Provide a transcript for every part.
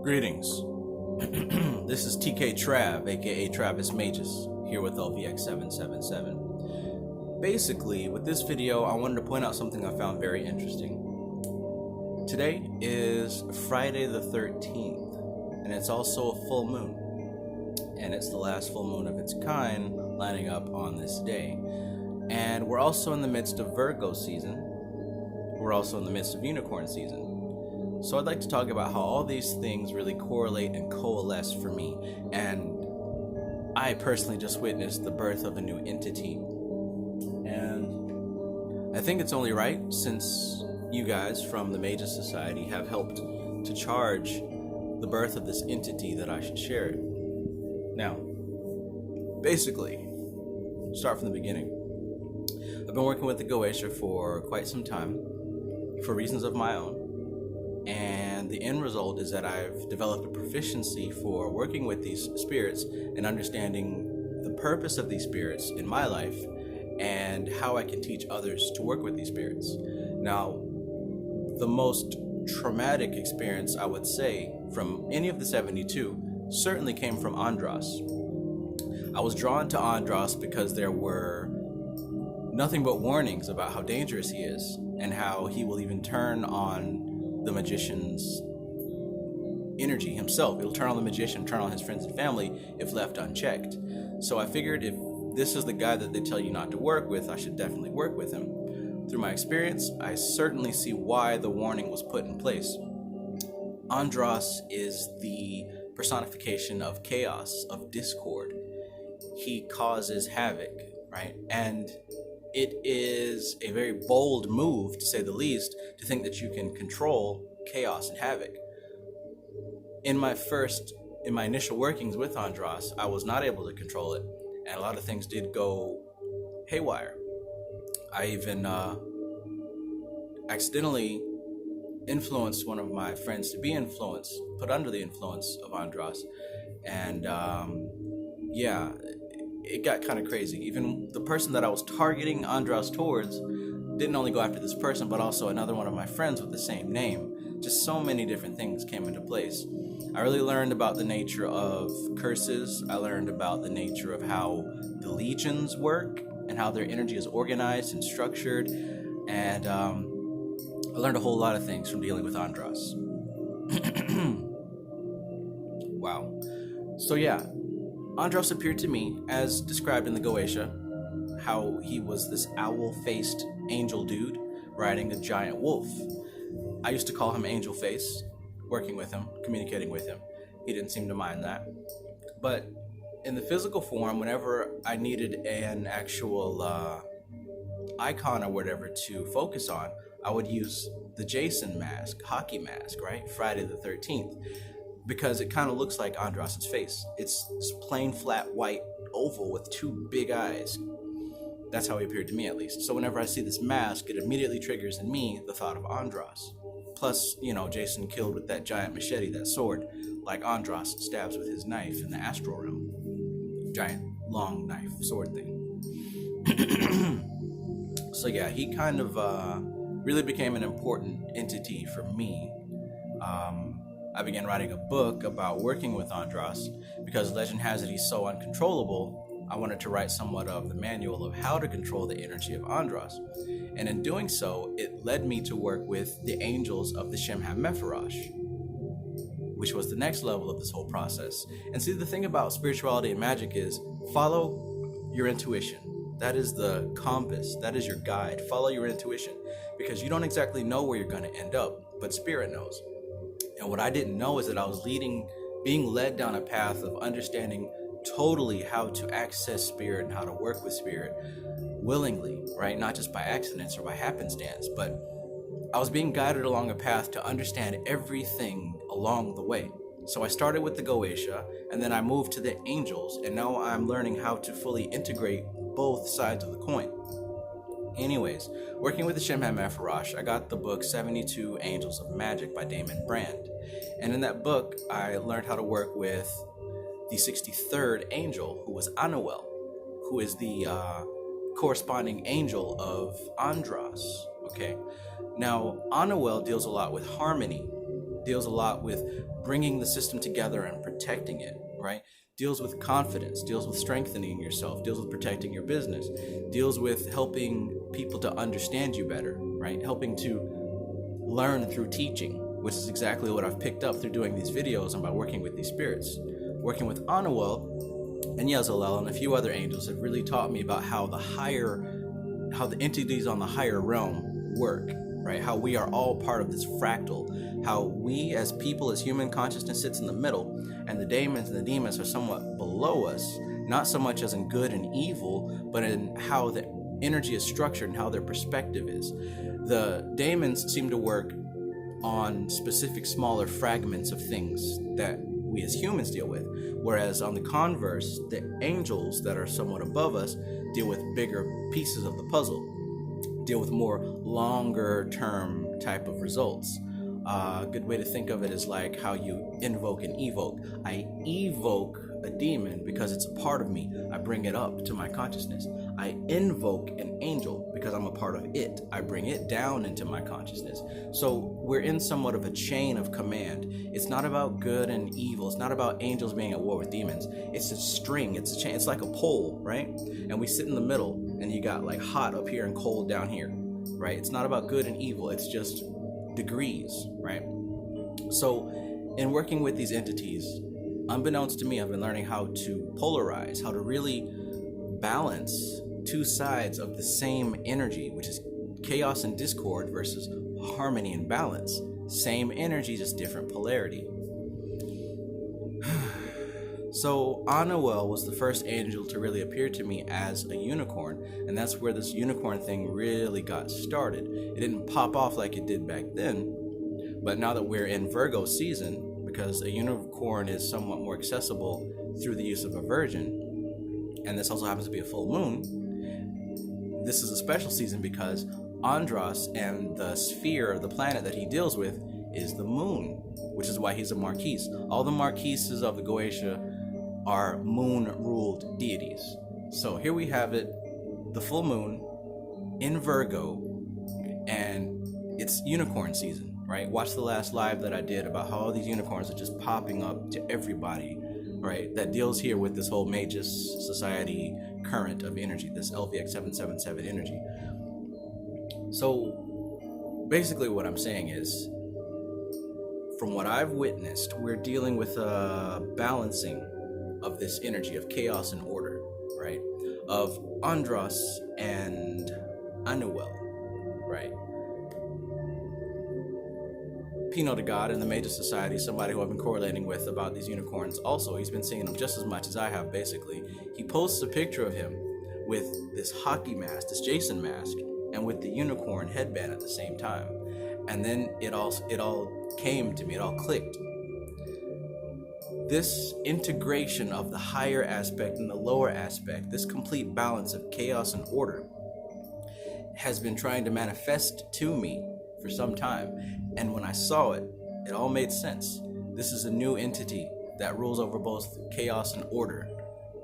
Greetings. This is TK Trav, aka Travis Magus, here with LVX777. Basically, with this video, I wanted to point out something I found very interesting. Today is Friday the 13th, and it's also a full moon. And it's the last full moon of its kind lining up on this day. And we're also in the midst of Virgo season. We're also in the midst of unicorn season. So I'd like to talk about how all these things really correlate and coalesce for me. And I personally just witnessed the birth of a new entity. And I think it's only right, since you guys from the Magus Society have helped to charge the birth of this entity, that I should share it. Now, basically, start from the beginning. I've been working with the Goetia for quite some time, for reasons of my own. And the end result is that I've developed a proficiency for working with these spirits and understanding the purpose of these spirits in my life and how I can teach others to work with these spirits. Now, the most traumatic experience, I would say, from any of the 72 certainly came from Andras. I was drawn to Andras because there were nothing but warnings about how dangerous he is and how he will even turn on the magician's energy himself. He'll turn on the magician, turn on his friends and family if left unchecked. So I figured if this is the guy that they tell you not to work with, I should definitely work with him. Through my experience, I certainly see why the warning was put in place. Andras is the personification of chaos, of discord. He causes havoc, right? And it is a very bold move, to say the least, to think that you can control chaos and havoc. In my initial workings with Andras, I was not able to control it, and a lot of things did go haywire. I even accidentally influenced one of my friends to be put under the influence of Andras, and it got kind of crazy. Even the person that I was targeting Andras towards didn't only go after this person, but also another one of my friends with the same name. Just so many different things came into place. I really learned about the nature of curses. I learned about the nature of how the legions work and how their energy is organized and structured. And I learned a whole lot of things from dealing with Andras. Wow. So yeah, Andras appeared to me as described in the Goetia, how he was this owl-faced angel dude riding a giant wolf. I used to call him Angel Face, working with him, communicating with him. He didn't seem to mind that. But in the physical form, whenever I needed an actual icon or whatever to focus on, I would use the Jason mask, hockey mask, right? Friday the 13th. Because it kind of looks like Andras' face. It's this plain, flat, white oval with two big eyes. That's how he appeared to me, at least. So whenever I see this mask, it immediately triggers in me the thought of Andras. Plus, Jason killed with that giant machete, that sword, like Andras stabs with his knife in the astral realm. Giant, long knife, sword thing. So yeah, he kind of really became an important entity for me. I began writing a book about working with Andras because legend has it he's so uncontrollable. I wanted to write somewhat of the manual of how to control the energy of Andras. And in doing so, it led me to work with the angels of the ShemHaMephorash, which was the next level of this whole process. And see, the thing about spirituality and magic is follow your intuition. That is the compass. That is your guide. Follow your intuition, because you don't exactly know where you're going to end up, but spirit knows. And what I didn't know is that I was being led down a path of understanding totally how to access spirit and how to work with spirit willingly, right? Not just by accidents or by happenstance, but I was being guided along a path to understand everything along the way. So I started with the Goetia, and then I moved to the angels, and now I'm learning how to fully integrate both sides of the coin. Anyways, working with the ShemHaMephorash, I got the book 72 Angels of Magic by DAEMON brand. And in that book, I learned how to work with the 63rd angel, who was Anuel, who is the corresponding angel of Andras, okay? Now, Anuel deals a lot with harmony, deals a lot with bringing the system together and protecting it, right? Deals with confidence, deals with strengthening yourself, deals with protecting your business, deals with helping people to understand you better, right? Helping to learn through teaching, which is exactly what I've picked up through doing these videos and by working with these spirits. Working with Anuel and Yazalel and a few other angels have really taught me about how the entities on the higher realm work, right? How we are all part of this fractal, how we as people, as human consciousness sits in the middle, and the daemons and the demons are somewhat below us, not so much as in good and evil, but in how the energy is structured and how their perspective is. The daemons seem to work on specific smaller fragments of things that we as humans deal with, whereas on the converse, the angels that are somewhat above us deal with bigger pieces of the puzzle, deal with more longer term type of results. A good way to think of it is like how you invoke and evoke. I evoke a demon because it's a part of me. I bring it up to my consciousness. I invoke an angel because I'm a part of it. I bring it down into my consciousness. So we're in somewhat of a chain of command. It's not about good and evil. It's not about angels being at war with demons. It's a string. It's a chain. It's like a pole, right? And we sit in the middle, and you got like hot up here and cold down here, right? It's not about good and evil. It's just degrees, right? So in working with these entities, unbeknownst to me, I've been learning how to polarize, how to really balance two sides of the same energy, which is chaos and discord versus harmony and balance. Same energy, just different polarity. So Anuel was the first angel to really appear to me as a unicorn, and that's where this unicorn thing really got started. It didn't pop off like it did back then, but now that we're in Virgo season, because a unicorn is somewhat more accessible through the use of a virgin, and this also happens to be a full moon, this is a special season because Andras and the sphere, the planet that he deals with, is the moon, which is why he's a Marquise. All the Marquises of the Goetia are moon-ruled deities. So here we have it, the full moon in Virgo, and it's unicorn season, right? Watch the last live that I did about how all these unicorns are just popping up to everybody, right? That deals here with this whole Magus society current of energy, this LVX777 energy. So basically what I'm saying is, from what I've witnessed, we're dealing with a balancing of this energy of chaos and order, right? Of Andras and Anuel, right? Pino the God in the Major Society, somebody who I've been correlating with about these unicorns also, he's been seeing them just as much as I have, basically. He posts a picture of him with this hockey mask, this Jason mask, and with the unicorn headband at the same time. And then it all came to me, it all clicked. This integration of the higher aspect and the lower aspect, this complete balance of chaos and order, has been trying to manifest to me for some time. And when I saw it, it all made sense. This is a new entity that rules over both chaos and order.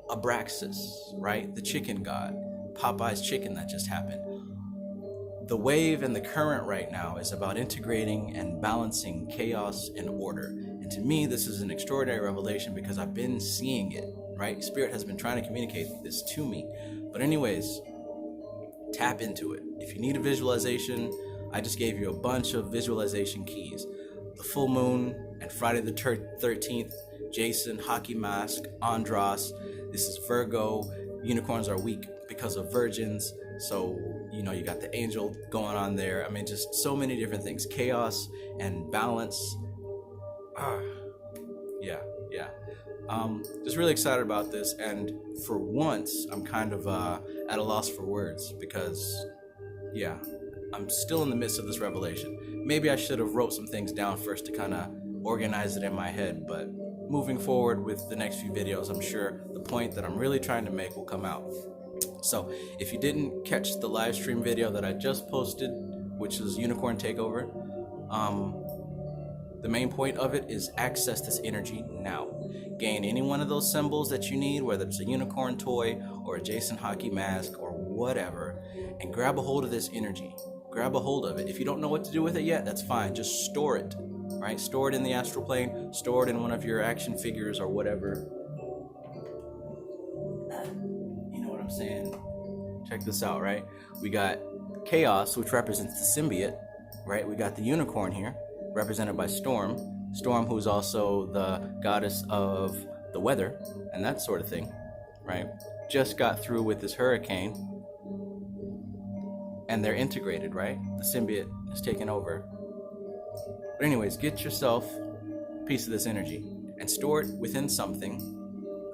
Abraxas, right? The chicken god, Popeye's chicken that just happened. The wave and the current right now is about integrating and balancing chaos and order. And to me, this is an extraordinary revelation because I've been seeing it, right? Spirit has been trying to communicate this to me. But anyways, tap into it. If you need a visualization, I just gave you a bunch of visualization keys. The full moon and Friday the 13th, Jason, hockey mask, Andras. This is Virgo. Unicorns are weak because of virgins. So, you know, you got the angel going on there. I mean, just so many different things. Chaos and balance. Yeah. Just really excited about this. And for once, I'm kind of at a loss for words because, yeah, I'm still in the midst of this revelation. Maybe I should have wrote some things down first to kind of organize it in my head. But moving forward with the next few videos, I'm sure the point that I'm really trying to make will come out. So if you didn't catch the live stream video that I just posted, which is Unicorn Takeover, the main point of it is access this energy now. Gain any one of those symbols that you need, whether it's a unicorn toy or a Jason hockey mask or whatever, and grab a hold of this energy. Grab a hold of it. If you don't know what to do with it yet, that's fine. Just store it. right? Stored in the astral plane, stored in one of your action figures or whatever. You know what I'm saying? Check this out, right? We got Chaos, which represents the symbiote, right? We got the unicorn here, represented by Storm. Storm, who's also the goddess of the weather and that sort of thing, right? Just got through with this hurricane, and they're integrated, right? The symbiote is taken over. But anyways, get yourself a piece of this energy and store it within something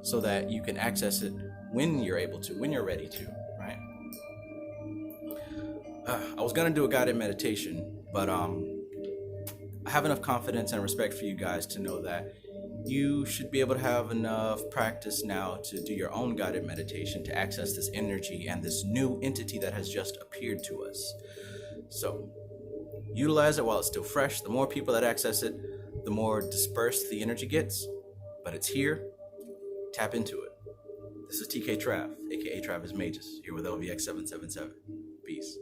so that you can access it when you're able to, when you're ready to, right? I was gonna do a guided meditation, but I have enough confidence and respect for you guys to know that you should be able to have enough practice now to do your own guided meditation to access this energy and this new entity that has just appeared to us. So utilize it while it's still fresh. The more people that access it, the more dispersed the energy gets, but it's here. Tap into it. This is TK Trav, aka Travis Magus, here with LVX777. Peace.